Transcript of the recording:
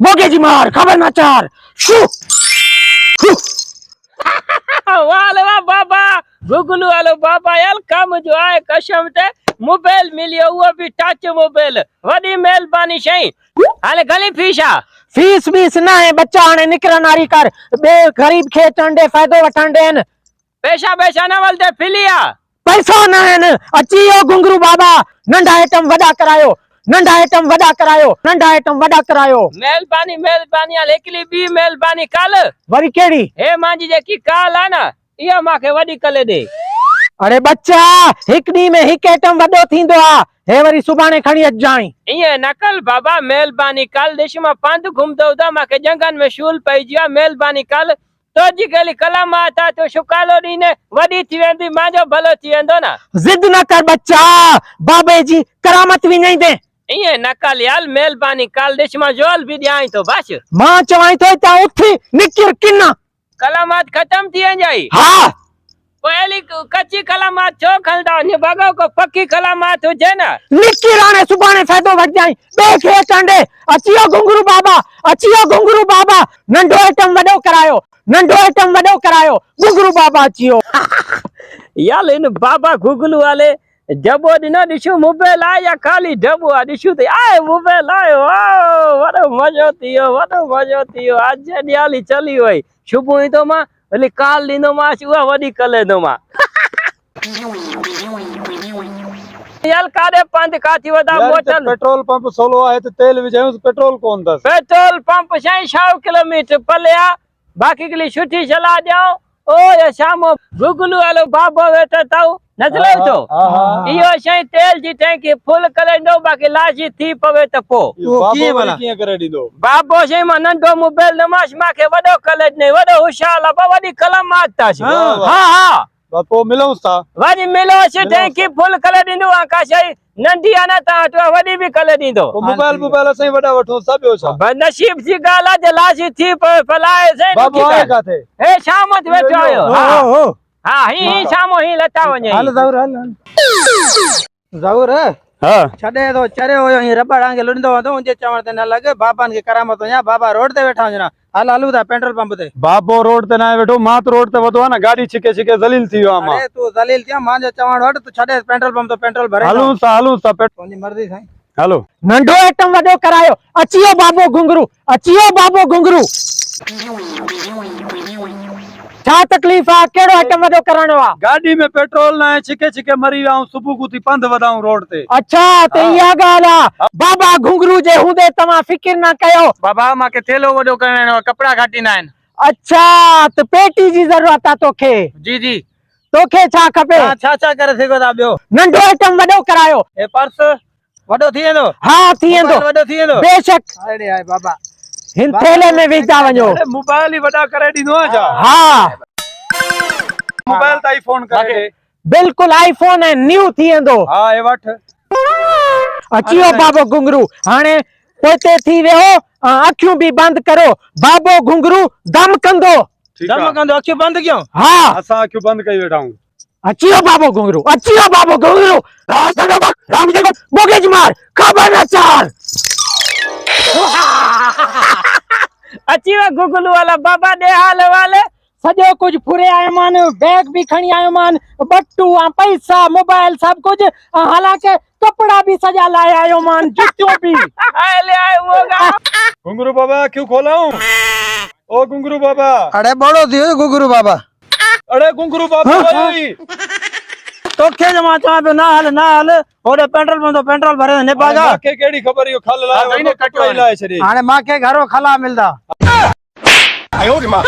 मोगे जी मार खबर ना चार शू वाले वाह बाबा गुगलू वालो बाबा यार कम जो आए कसम ते मोबाइल मिलियो वो भी टच मोबाइल वडी मेहरबानी शई हाले गली फीसा फीस ना है बच्चा हाणे निकरा नारी कर बे गरीब खे चंडे फायदो वठण देन पैसा न वलदे फिलिया पैसा ना है न अचियो घुंगरू बाबा नंढा आइटम वडा करायो नंढा आइटम वडा करायो नंढा आइटम वडा करायो मेहरबानी हाल एकली बी मेहरबानी कल वरी केड़ी हे मांजी जेकी काल आ ना इया माके वडी कले दे अरे बच्चा एक दी में एक आइटम वडो थींदो आ हे वरी सुबाने खणी अच जाई इए नकल बाबा मेहरबानी कल देश में पंध घुमदो दा माके जंगन में शूल पई जिया मेहरबानी कल तो जी गली कलम आता तो शुकालो दी ने वडी थी वेंदी मांजो भलो थी वेंदो ना जिद न कर बच्चा बाबे जी करामत भी नहीं दे इए नकल याल मेहरबानी कल देश में जोल भी दियाई तो बस मां चवाई तो ता उठी निकिर किन्ना कलामात खत्म थी जाई हां पहली कच्ची कलामात छो खलदा ने बगो को पक्की कलामात हो जे ना निकिर आने सुबाने फायदो वठ जाई देखे चंडे अचियो घुंगरू बाबा नंढो आइटम वडो करायो घुंगरू बाबा अचियो याल इन बाबा गुगलू वाले डबो दिनो दिशु मोबाइल आया खाली डबो आ दिशु ते आए मोबाइल आयो वडो मजो थियो आज दियाली चली होई सुबह तो मा એટલે કાલ લીનો માં છુआ વડી કલે નો માં यार कारे पंध काथी वदा मोटल पेट्रोल पंप सोलो है तो तेल विजाऊं पेट्रोल कौन दस पेट्रोल पंप 100 किलोमीटर पलिया बाकी के लिए छुट्टी चला जाओ ओ ये शामो गुगलू वालो बाबो वेता ताऊ नजले तो इयो शई तेल जी टैंकी फुल करे दो बाकी लाजी थी पवे त पो की वाला की करे दीदो बाबो शई में नंदो मोबाइल नमाज माके वडो कलेज नहीं वडो होशियार बा वडी कलम मारता छे हां बापो मिलो सा वडी मिलो छे टैंकी फुल करे दिंदो आकाशई नंदी आना ता तो वडी भी कले दींदो मोबाइल सही वडा वठो सब हो छा नसीब जी गाला जे लाजी थी फलाए से बाबो आए का थे ए शामत बैठो आयो हो हां ही शामो ही लता वने हाल जाऊर हां छडे तो चरे होयो ही रबड़ आंगे लुंदो तो उजे चवण ते न लगे बाबान के करामत या बाबा रोड ते बैठा जना हाल हालू दा पेट्रोल पंप ते बाबो रोड ते ना बैठो मात रोड ते वदो ना गाड़ी छिके जलील थी आमा अरे तू जलील थिया मां जे चवण वट तू छडे पेट्रोल पंप तो पेट्रोल भरे हालू सा तोनी मर्जी साईं हेलो नंढो आइटम वडो करायो अचियो बाबो घुंगरू क्या तकलीफ आ केड़ो आइटम वडो कराणो आ गाड़ी में पेट्रोल ना है छिके मरी आऊं सुबह को थी पंध वदाऊं रोड ते अच्छा ते या गाला बाबा घुंगरू जे हुंदे तमा फिकिर ना कयो बाबा मा के थेलो वडो करणो कपड़ा घाटी ना अच्छा तो पेटी जी जरूरत आ तोखे जी तोखे छा खपे छा करे सको ता बियो नंढो आइटम वडो करायो ए पर्स वडो थी वेंदो हां थी वेंदो वडो थी वेंदो बेशक अरे आए बाबा हिन थेले में विझा वञो मोबाइल ही वडा करे दीनो जा हां मोबाइल ताई फोन करे बिल्कुल आईफोन है न्यू थी वेंदो हां ए वठ अचियो बाबो घुंगरू हाने पोते थी वेहो अखियूं भी बंद करो बाबो घुंगरू दम कंदो अखियूं बंद क्यों हां असा क्यों बंद कई बैठा हूं अचियो बाबो घुंगरू राम देखो बोगेज मार खबर ना चार अचियो गुगलू वाला बाबा दे हाल वाले सजो कुछ फुरे आयो मान बैग भी खणी आयो मान बट्टू पैसा मोबाइल सब कुछ हालांकि कपड़ा भी सजा लाए आयो मान जूतियों भी ले आए होगा घुंगरू बाबा क्यों खोलाऊं ओ घुंगरू बाबा अरे बड़ो दियो घुंगरू बाबा अरे घुंगरू बाबा भाई तो के जमा चा पे ना हाल ओरे पेट्रोल भरे ने पागा के केड़ी खबर यो खल लाए कपड़ा लाए छरी हाने मां के घरो खला मिलदा आयो रे मां